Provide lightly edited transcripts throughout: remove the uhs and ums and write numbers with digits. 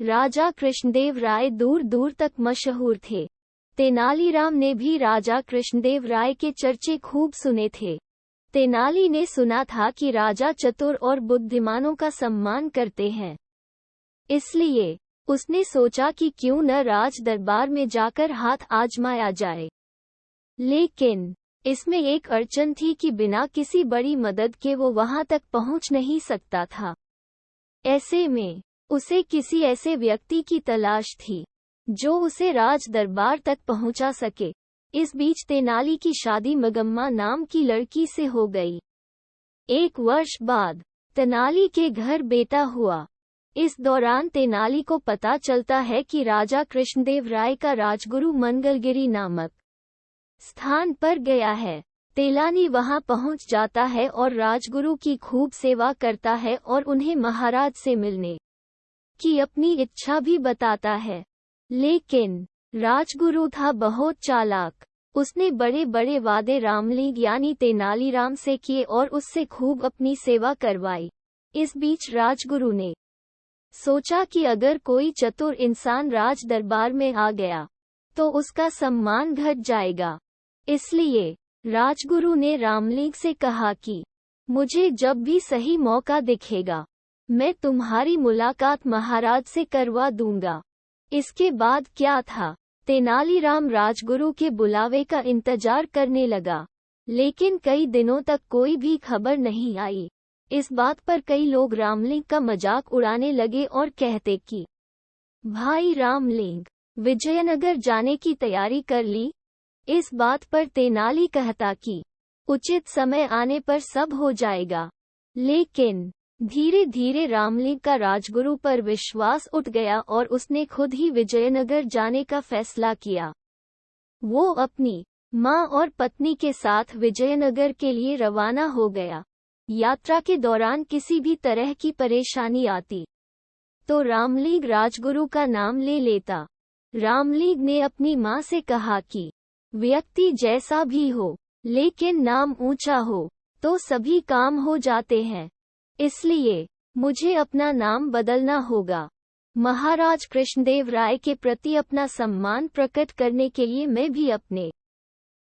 राजा कृष्णदेव राय दूर दूर तक मशहूर थे। तेनालीराम ने भी राजा कृष्णदेव राय के चर्चे खूब सुने थे। तेनाली ने सुना था कि राजा चतुर और बुद्धिमानों का सम्मान करते हैं, इसलिए उसने सोचा कि क्यों न राज दरबार में जाकर हाथ आजमाया जाए। लेकिन इसमें एक अड़चन थी कि बिना किसी बड़ी मदद के वो वहां तक पहुंच नहीं सकता था। ऐसे में उसे किसी ऐसे व्यक्ति की तलाश थी जो उसे राज दरबार तक पहुंचा सके। इस बीच तेनाली की शादी मगम्मा नाम की लड़की से हो गई। 1 वर्ष बाद तेनाली के घर बेटा हुआ। इस दौरान तेनाली को पता चलता है कि राजा कृष्णदेव राय का राजगुरु मंगलगिरी नामक स्थान पर गया है। तेनाली वहां पहुंच जाता है और राजगुरु की खूब सेवा करता है और उन्हें महाराज से मिलने की अपनी इच्छा भी बताता है। लेकिन राजगुरु था बहुत चालाक। उसने बड़े बड़े वादे रामलिंग यानी तेनालीराम से किए और उससे खूब अपनी सेवा करवाई। इस बीच राजगुरु ने सोचा कि अगर कोई चतुर इंसान राज दरबार में आ गया तो उसका सम्मान घट जाएगा। इसलिए राजगुरु ने रामलिंग से कहा कि मुझे जब भी सही मौका दिखेगा मैं तुम्हारी मुलाकात महाराज से करवा दूंगा। इसके बाद क्या था, तेनालीराम राजगुरु के बुलावे का इंतजार करने लगा, लेकिन कई दिनों तक कोई भी खबर नहीं आई। इस बात पर कई लोग रामलिंग का मजाक उड़ाने लगे और कहते कि भाई रामलिंग, विजयनगर जाने की तैयारी कर ली। इस बात पर तेनाली कहता कि उचित समय आने पर सब हो जाएगा। लेकिन धीरे धीरे रामलिंग का राजगुरु पर विश्वास उठ गया और उसने खुद ही विजयनगर जाने का फैसला किया। वो अपनी मां और पत्नी के साथ विजयनगर के लिए रवाना हो गया। यात्रा के दौरान किसी भी तरह की परेशानी आती तो रामलिंग राजगुरु का नाम ले लेता। रामलिंग ने अपनी मां से कहा कि व्यक्ति जैसा भी हो लेकिन नाम ऊंचा हो तो सभी काम हो जाते हैं, इसलिए मुझे अपना नाम बदलना होगा। महाराज कृष्णदेव राय के प्रति अपना सम्मान प्रकट करने के लिए मैं भी अपने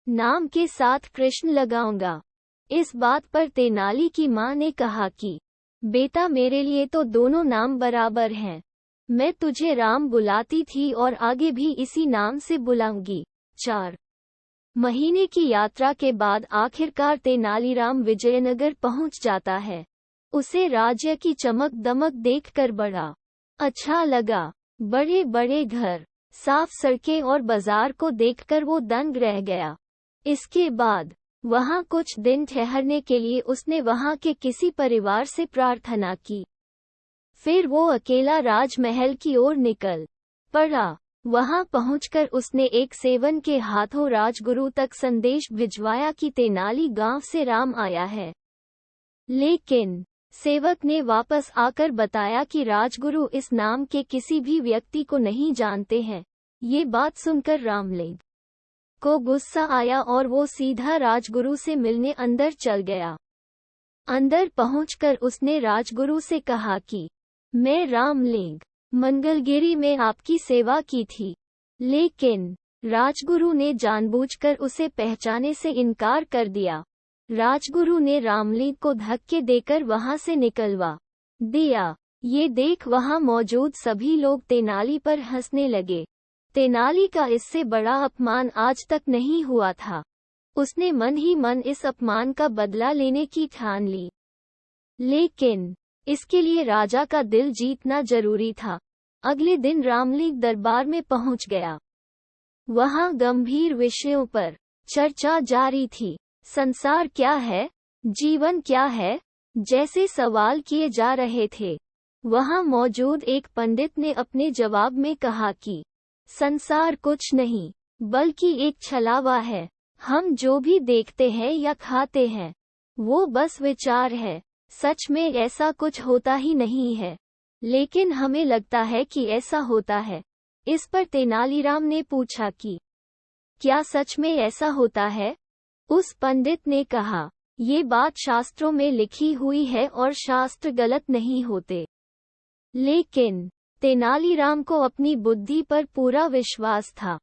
नाम के साथ कृष्ण लगाऊंगा। इस बात पर तेनाली की मां ने कहा कि बेटा, मेरे लिए तो दोनों नाम बराबर हैं। मैं तुझे राम बुलाती थी और आगे भी इसी नाम से बुलाऊंगी। 4 महीने की यात्रा के बाद आखिरकार तेनालीराम विजयनगर पहुंच जाता है। उसे राज्य की चमक दमक देखकर बड़ा अच्छा लगा। बड़े बड़े घर, साफ सड़कें और बाजार को देखकर वो दंग रह गया। इसके बाद वहां कुछ दिन ठहरने के लिए उसने वहां के किसी परिवार से प्रार्थना की। फिर वो अकेला राजमहल की ओर निकल पड़ा। वहां पहुंचकर उसने एक सेवन के हाथों राजगुरु तक संदेश भिजवाया कि तेनाली गांव से राम आया है। लेकिन सेवक ने वापस आकर बताया कि राजगुरु इस नाम के किसी भी व्यक्ति को नहीं जानते हैं। ये बात सुनकर रामलिंग को गुस्सा आया और वो सीधा राजगुरु से मिलने अंदर चल गया। अंदर पहुंचकर उसने राजगुरु से कहा कि मैं रामलिंग मंगलगिरी में आपकी सेवा की थी। लेकिन राजगुरु ने जानबूझकर उसे पहचाने से इनकार कर दिया। राजगुरु ने रामलिंग को धक्के देकर वहां से निकलवा दिया। ये देख वहां मौजूद सभी लोग तेनाली पर हंसने लगे। तेनाली का इससे बड़ा अपमान आज तक नहीं हुआ था। उसने मन ही मन इस अपमान का बदला लेने की ठान ली। लेकिन इसके लिए राजा का दिल जीतना जरूरी था। अगले दिन रामलिंग दरबार में पहुंच गया। वहां गंभीर विषयों पर चर्चा जारी थी। संसार क्या है, जीवन क्या है, जैसे सवाल किए जा रहे थे। वहां मौजूद एक पंडित ने अपने जवाब में कहा कि संसार कुछ नहीं बल्कि एक छलावा है। हम जो भी देखते हैं या खाते हैं वो बस विचार है। सच में ऐसा कुछ होता ही नहीं है, लेकिन हमें लगता है कि ऐसा होता है। इस पर तेनालीराम ने पूछा कि क्या सच में ऐसा होता है? उस पंडित ने कहा, ये बात शास्त्रों में लिखी हुई है और शास्त्र गलत नहीं होते। लेकिन तेनालीराम को अपनी बुद्धि पर पूरा विश्वास था,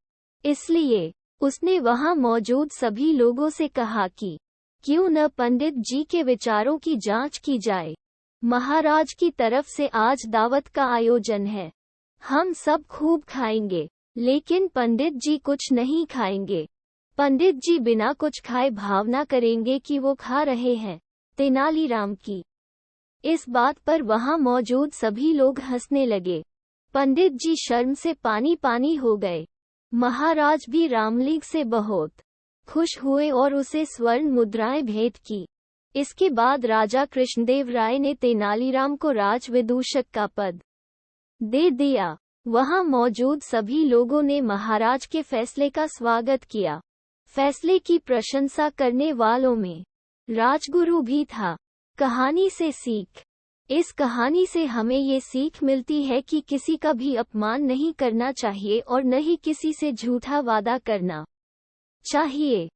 इसलिए उसने वहां मौजूद सभी लोगों से कहा कि क्यों न पंडित जी के विचारों की जांच की जाए। महाराज की तरफ से आज दावत का आयोजन है, हम सब खूब खाएंगे, लेकिन पंडित जी कुछ नहीं खाएंगे। पंडित जी बिना कुछ खाए भावना करेंगे कि वो खा रहे हैं। तेनालीराम की इस बात पर वहां मौजूद सभी लोग हंसने लगे। पंडित जी शर्म से पानी पानी हो गए। महाराज भी रामलीग से बहुत खुश हुए और उसे स्वर्ण मुद्राएं भेंट की। इसके बाद राजा कृष्णदेव राय ने तेनालीराम को राजविदूषक का पद दे दिया। वहां मौजूद सभी लोगों ने महाराज के फैसले का स्वागत किया। फैसले की प्रशंसा करने वालों में राजगुरु भी था। कहानी से सीख। इस कहानी से हमें ये सीख मिलती है कि किसी का भी अपमान नहीं करना चाहिए और न ही किसी से झूठा वादा करना चाहिए।